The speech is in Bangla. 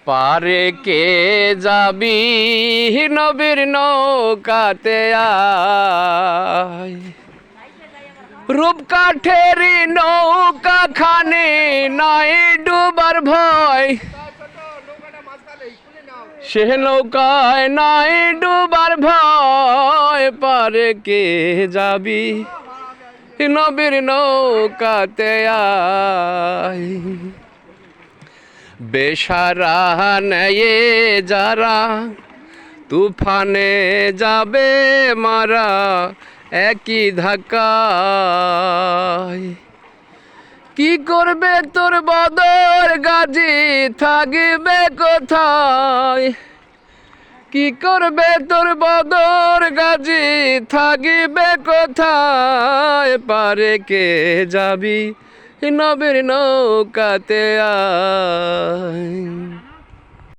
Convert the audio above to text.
পারে কে যাবি নবীর নৌকাতে আয়, রূপকাঠেরি নৌকা খানে নাই ডুবার ভয়, সে নৌকায় নাই ডুবার ভয়। পারে কে যাবি নবীর নৌকাতে আয়, বেসারা নেয়ে যারা তুফানে যাবে মারা একই ধাক্কায়। কি করবে তোর বদর গাজী থাকবে কোথায়, কি করবে তোর বদর গাজী থাকবে কোথায়। পারে কে যাবি নবীর নৌকাতে আয়।